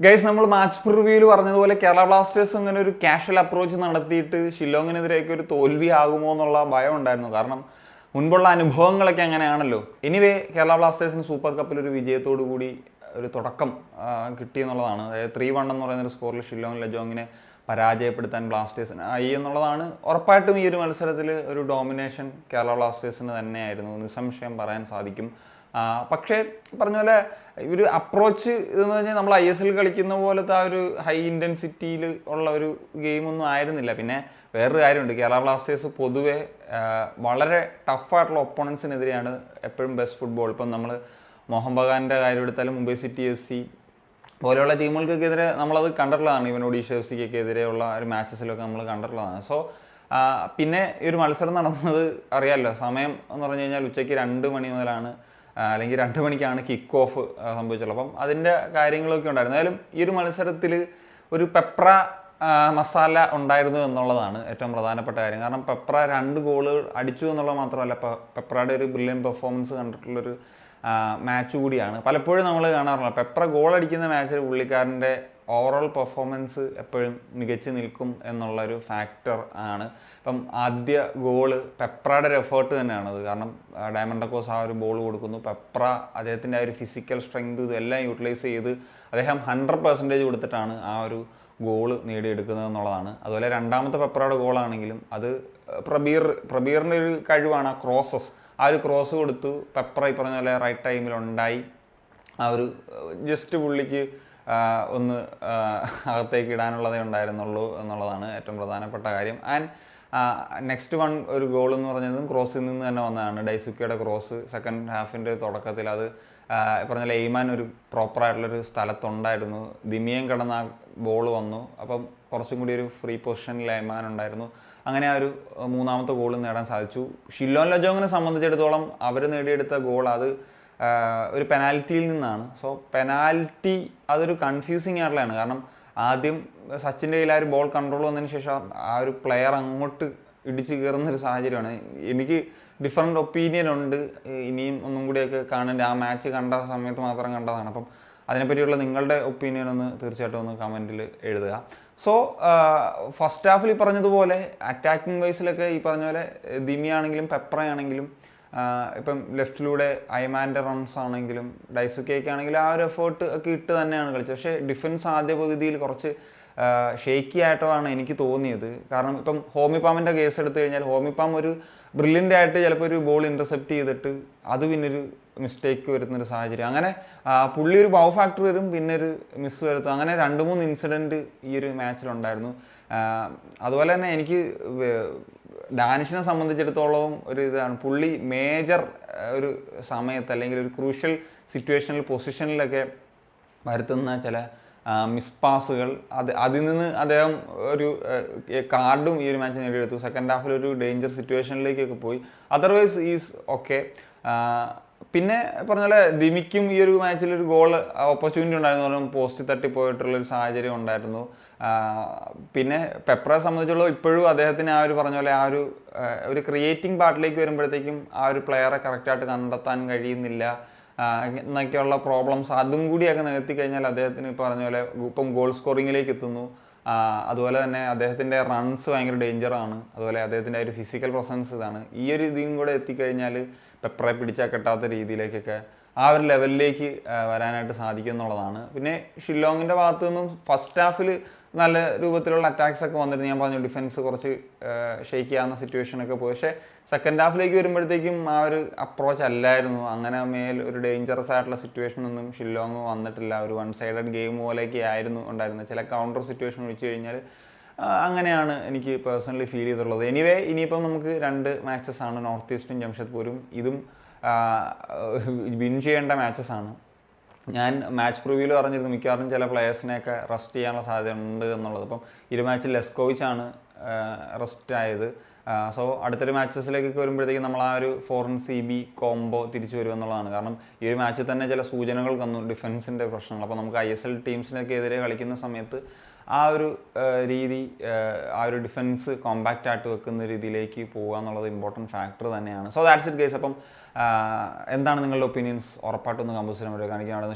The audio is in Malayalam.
ഗൈസ് നമ്മൾ മാച്ച് പ്രിവ്യൂവിൽ പറഞ്ഞതുപോലെ കേരള ബ്ലാസ്റ്റേഴ്സ് ഇങ്ങനെ ഒരു കാഷ്വൽ അപ്രോച്ച് നടത്തിയിട്ട് ഷില്ലോങ്ങിനെതിരെയൊക്കെ ഒരു തോൽവി ആകുമോ എന്നുള്ള ഭയം ഉണ്ടായിരുന്നു. കാരണം മുൻപുള്ള അനുഭവങ്ങളൊക്കെ അങ്ങനെയാണല്ലോ. എനിവേ കേരള ബ്ലാസ്റ്റേഴ്സിന് സൂപ്പർ കപ്പിൽ ഒരു വിജയത്തോടു കൂടി ഒരു തുടക്കം കിട്ടിയെന്നുള്ളതാണ്. അതായത് 3-1 എന്ന് പറയുന്ന ഒരു സ്കോറിൽ ഷില്ലോങ് ലജോങ്ങിനെ പരാജയപ്പെടുത്താൻ ബ്ലാസ്റ്റേഴ്സിന് ആയി എന്നുള്ളതാണ്. ഉറപ്പായിട്ടും ഈ ഒരു മത്സരത്തിൽ ഒരു ഡോമിനേഷൻ കേരള ബ്ലാസ്റ്റേഴ്സിന് തന്നെയായിരുന്നു, നിസ്സംശയം പറയാൻ സാധിക്കും. പക്ഷേ പറഞ്ഞ പോലെ ഒരു അപ്രോച്ച് ഇതെന്ന് പറഞ്ഞാൽ നമ്മൾ ISL കളിക്കുന്ന പോലത്തെ ആ ഒരു ഹൈ ഇൻറ്റൻസിറ്റിയിൽ ഉള്ള ഒരു ഗെയിമൊന്നും ആയിരുന്നില്ല. പിന്നെ വേറൊരു കാര്യമുണ്ട്, കേരള ബ്ലാസ്റ്റേഴ്സ് പൊതുവെ വളരെ ടഫായിട്ടുള്ള ഒപ്പോണൻസിനെതിരെയാണ് എപ്പോഴും ബെസ്റ്റ് ഫുട്ബോൾ. ഇപ്പം നമ്മൾ മോഹൻ ബഗാൻ്റെ കാര്യം എടുത്താലും മുംബൈ സിറ്റി FC പോലെയുള്ള ടീമുകൾക്കൊക്കെതിരെ നമ്മളത് കണ്ടിട്ടുള്ളതാണ്. ഈവൻ ഒഡീഷ FC എതിരെയുള്ള ഒരു മാച്ചസിലൊക്കെ നമ്മൾ കണ്ടിട്ടുള്ളതാണ്. സോ പിന്നെ ഈ ഒരു മത്സരം നടന്നത് അറിയാമല്ലോ, സമയം എന്ന് പറഞ്ഞു കഴിഞ്ഞാൽ ഉച്ചയ്ക്ക് 2 മണി മുതലാണ്, അല്ലെങ്കിൽ 2 മണിക്കാണ് കിക്ക് ഓഫ് സംഭവിച്ചുള്ളത്. അപ്പം അതിൻ്റെ കാര്യങ്ങളൊക്കെ ഉണ്ടായിരുന്നു. എന്തായാലും ഈ ഒരു മത്സരത്തിൽ ഒരു പെപ്ര മസാല ഉണ്ടായിരുന്നു എന്നുള്ളതാണ് ഏറ്റവും പ്രധാനപ്പെട്ട കാര്യം. കാരണം പെപ്ര 2 ഗോളുകൾ അടിച്ചു എന്നുള്ളത് മാത്രമല്ല, പെപ്രയുടെ ഒരു ബ്രില്യൻ പെർഫോമൻസ് കണ്ടിട്ടുള്ളൊരു മാച്ച് കൂടിയാണ്. പലപ്പോഴും നമ്മൾ കാണാറുള്ള പെപ്ര ഗോൾ അടിക്കുന്ന മാച്ചിൽ പുള്ളിക്കാരൻ്റെ ഓവറോൾ പെർഫോമൻസ് എപ്പോഴും മികച്ചു നിൽക്കും എന്നുള്ളൊരു ഫാക്ടർ ആണ്. ഇപ്പം ആദ്യ ഗോള് പെപ്രയുടെ ഒരു എഫേർട്ട് തന്നെയാണത്. കാരണം ഡയമണ്ടക്കോസ് ആ ഒരു ബോൾ കൊടുക്കുന്നു, പെപ്ര അദ്ദേഹത്തിൻ്റെ ആ ഒരു ഫിസിക്കൽ സ്ട്രെങ്ത് ഇതെല്ലാം യൂട്ടിലൈസ് ചെയ്ത് അദ്ദേഹം 100% കൊടുത്തിട്ടാണ് ആ ഒരു ഗോള് നേടിയെടുക്കുന്നത് എന്നുള്ളതാണ്. അതുപോലെ രണ്ടാമത്തെ പെപ്രയുടെ ഗോളാണെങ്കിലും അത് പ്രബീറിൻ്റെ ഒരു കഴിവാണ്. ആ ക്രോസസ്, ആ ഒരു ക്രോസ് കൊടുത്തു, പെപ്ര ഈ പറഞ്ഞ പോലെ റൈറ്റ് ടൈമിലുണ്ടായി ആ ഒരു ജസ്റ്റ് പുള്ളിക്ക് ഒന്ന് അകത്തേക്ക് ഇടാനുള്ളതേ ഉണ്ടായിരുന്നുള്ളൂ എന്നുള്ളതാണ് ഏറ്റവും പ്രധാനപ്പെട്ട കാര്യം. ആൻഡ് നെക്സ്റ്റ് ഒരു ഗോൾ എന്ന് പറഞ്ഞതും ക്രോസിൽ നിന്ന് തന്നെ വന്നതാണ്. ഡൈസുക്കയുടെ ക്രോസ് സെക്കൻഡ് ഹാഫിൻ്റെ തുടക്കത്തിൽ അത് പറഞ്ഞാൽ എയ്മാൻ ഒരു പ്രോപ്പറായിട്ടുള്ളൊരു സ്ഥലത്തുണ്ടായിരുന്നു, ദിമിയം കിടന്ന ആ ബോൾ വന്നു. അപ്പം കുറച്ചും കൂടി ഒരു ഫ്രീ പൊസിഷനിൽ എയ്മാൻ ഉണ്ടായിരുന്നു. അങ്ങനെ ആ ഒരു മൂന്നാമത്തെ ഗോൾ നേടാൻ സാധിച്ചു. ഷില്ലോങ് ലജോങ്ങിനെ സംബന്ധിച്ചിടത്തോളം അവർ നേടിയെടുത്ത ഗോൾ അത് ഒരു പെനാൽറ്റിയിൽ നിന്നാണ്. സോ പെനാൽറ്റി അതൊരു കൺഫ്യൂസിങ് ആയിട്ടുള്ളതാണ്. കാരണം ആദ്യം സച്ചിൻ്റെ കയ്യിൽ ആ ഒരു ബോൾ കൺട്രോൾ വന്നതിന് ശേഷം ആ ഒരു പ്ലെയർ അങ്ങോട്ട് ഇടിച്ച് കയറുന്നൊരു സാഹചര്യമാണ്. എനിക്ക് ഡിഫറെൻ്റ് ഒപ്പീനിയൻ ഉണ്ട്, ഇനിയും ഒന്നും കൂടിയൊക്കെ കാണേണ്ട. ആ മാച്ച് കണ്ട സമയത്ത് മാത്രം കണ്ടതാണ്. അപ്പം അതിനെപ്പറ്റിയുള്ള നിങ്ങളുടെ ഒപ്പീനിയൻ ഒന്ന് തീർച്ചയായിട്ടും ഒന്ന് കമൻറ്റിൽ എഴുതുക. സോ ഫസ്റ്റ് ഹാഫിൽ ഈ പറഞ്ഞതുപോലെ അറ്റാക്കിംഗ് വൈസിലൊക്കെ ഈ പറഞ്ഞ പോലെ ദിമിയാണെങ്കിലും പെപ്രയാണെങ്കിലും ഇപ്പം ലെഫ്റ്റിലൂടെ ഐമാൻ്റെ റൺസ് ആണെങ്കിലും ഡൈസുക്കയ്ക്കാണെങ്കിലും ആ ഒരു എഫേർട്ട് ഒക്കെ ഇട്ട് തന്നെയാണ് കളിച്ചത്. പക്ഷേ ഡിഫൻസ് ആദ്യ പകുതിയിൽ കുറച്ച് ഷേക്കി ആയിട്ടാണ് എനിക്ക് തോന്നിയത്. കാരണം ഇപ്പം ഹോമിപ്പാമിൻ്റെ കേസ് എടുത്തു കഴിഞ്ഞാൽ ഹോമിപ്പാം ഒരു ബ്രില്യൻ്റ് ആയിട്ട് ചിലപ്പോൾ ഒരു ബോൾ ഇൻ്റർസെപ്റ്റ് ചെയ്തിട്ട് അത് പിന്നൊരു മിസ്റ്റേക്ക് വരുന്നൊരു സാഹചര്യം. അങ്ങനെ പുള്ളി ഒരു ബൗ ഫാക്ടർ വരും, പിന്നെ ഒരു മിസ് വരുത്തും. അങ്ങനെ 2-3 ഇൻസിഡൻറ്റ് ഈ ഒരു മാച്ചിലുണ്ടായിരുന്നു. അതുപോലെ തന്നെ എനിക്ക് ഡാനിഷിനെ സംബന്ധിച്ചിടത്തോളം ഒരു ഇതാണ്, പുള്ളി മേജർ ഒരു സമയത്ത് അല്ലെങ്കിൽ ഒരു ക്രൂഷ്യൽ സിറ്റുവേഷനിൽ പൊസിഷനിലൊക്കെ വരുത്തുന്ന ചില മിസ്പാസുകൾ, അതിൽ നിന്ന് അദ്ദേഹം ഒരു കാർഡും ഈ ഒരു മാച്ച് നേടിയെടുത്തു. സെക്കൻഡ് ഹാഫിൽ ഒരു ഡേഞ്ചർ സിറ്റുവേഷനിലേക്കൊക്കെ പോയി. Otherwise is okay. പിന്നെ പറഞ്ഞ പോലെ ദിമിക്കും ഈ ഒരു മാച്ചിൽ ഒരു ഗോൾ ഓപ്പർച്യൂണിറ്റി ഉണ്ടായിരുന്നു, പറഞ്ഞാൽ പോസ്റ്റ് തട്ടിപ്പോയിട്ടുള്ളൊരു സാഹചര്യം ഉണ്ടായിരുന്നു. പിന്നെ പെപ്രയെ സംബന്ധിച്ചുള്ള ഇപ്പോഴും അദ്ദേഹത്തിന് ആ ഒരു പറഞ്ഞ പോലെ ആ ഒരു ക്രിയേറ്റിംഗ് പാർട്ടിലേക്ക് വരുമ്പോഴത്തേക്കും ആ ഒരു പ്ലെയറെ കറക്റ്റായിട്ട് കണ്ടെത്താൻ കഴിയുന്നില്ല എന്നൊക്കെയുള്ള പ്രോബ്ലംസ് അതും കൂടിയൊക്കെ നികത്തി കഴിഞ്ഞാൽ അദ്ദേഹത്തിന് പറഞ്ഞ പോലെ ഇപ്പം ഗോൾ സ്കോറിങ്ങിലേക്ക് എത്തുന്നു. അതുപോലെ തന്നെ അദ്ദേഹത്തിൻ്റെ റൺസ് ഭയങ്കര ഡേഞ്ചറാണ്. അതുപോലെ അദ്ദേഹത്തിൻ്റെ ഒരു ഫിസിക്കൽ പ്രസൻസ് ഇതാണ്. ഈ ഒരു ഇതും കൂടെ എത്തിക്കഴിഞ്ഞാൽ പെപ്രയെ പിടിച്ചാൽ കെട്ടാത്ത രീതിയിലേക്കൊക്കെ ആ ഒരു ലെവലിലേക്ക് വരാനായിട്ട് സാധിക്കും എന്നുള്ളതാണ്. പിന്നെ ഷില്ലോങ്ങിൻ്റെ ഭാഗത്തു നിന്നും ഫസ്റ്റ് ഹാഫിൽ നല്ല രൂപത്തിലുള്ള അറ്റാക്സ് ഒക്കെ വന്നിട്ട് ഞാൻ പറഞ്ഞു ഡിഫൻസ് കുറച്ച് ഷെയ്ക്ക് ചെയ്യാവുന്ന സിറ്റുവേഷനൊക്കെ പോയി. പക്ഷേ സെക്കൻഡ് ഹാഫിലേക്ക് വരുമ്പോഴത്തേക്കും ആ ഒരു അപ്രോച്ച് അല്ലായിരുന്നു. അങ്ങനെ ഒരു ഡേഞ്ചറസ് ആയിട്ടുള്ള സിറ്റുവേഷനൊന്നും ഷില്ലോങ് വന്നിട്ടില്ല. ഒരു 1 സൈഡഡ് ഗെയിം പോലെയൊക്കെ ആയിരുന്നു ഉണ്ടായിരുന്നത്. ചില കൗണ്ടർ സിറ്റുവേഷൻ ഒഴിച്ചു കഴിഞ്ഞാൽ അങ്ങനെയാണ് എനിക്ക് പേഴ്സണലി ഫീൽ ചെയ്തിട്ടുള്ളത്. എനിവേ ഇനിയിപ്പം നമുക്ക് 2 മാച്ചസ് ആണ്, നോർത്ത് ഈസ്റ്റും ജംഷഡ്പൂരും. ഇതും വിൻ ചെയ്യേണ്ട മാച്ചസ് ആണ്. ഞാൻ മാച്ച് പ്രിവ്യൂവിൽ പറഞ്ഞിരുന്നു മിക്കവാറും ചില പ്ലെയേഴ്സിനെയൊക്കെ റെസ്റ്റ് ചെയ്യാനുള്ള സാധ്യത ഉണ്ട് എന്നുള്ളത്. അപ്പം ഈ ഒരു മാച്ചിൽ ലെസ്കോവിച്ചാണ് റെസ്റ്റ് ആയത്. സോ അടുത്തൊരു മാച്ചസിലേക്കൊക്കെ വരുമ്പോഴത്തേക്കും നമ്മൾ ആ ഒരു ഫോറിൻ CB കോംബോ തിരിച്ചു വരുമെന്നുള്ളതാണ്. കാരണം ഈ ഒരു മാച്ചിൽ തന്നെ ചില സൂചനകൾ തന്നു ഡിഫൻസിൻ്റെ പ്രശ്നങ്ങൾ. അപ്പോൾ നമുക്ക് ISL ടീംസിനൊക്കെ എതിരെ കളിക്കുന്ന സമയത്ത് ആ ഒരു രീതി, ആ ഒരു ഡിഫൻസ് കോമ്പാക്റ്റ് ആയിട്ട് വെക്കുന്ന രീതിയിലേക്ക് പോകുക എന്നുള്ളത് ഇമ്പോർട്ടൻറ്റ് ഫാക്ടർ തന്നെയാണ്. So that's it guys. അപ്പം എന്താണ് നിങ്ങളുടെ ഒപ്പീനിയൻസ്? ഉറപ്പായിട്ടൊന്ന് കമ്പോസ് ചെയ്യാൻ പറ്റുമോ? കാണിക്കാൻ അവിടെ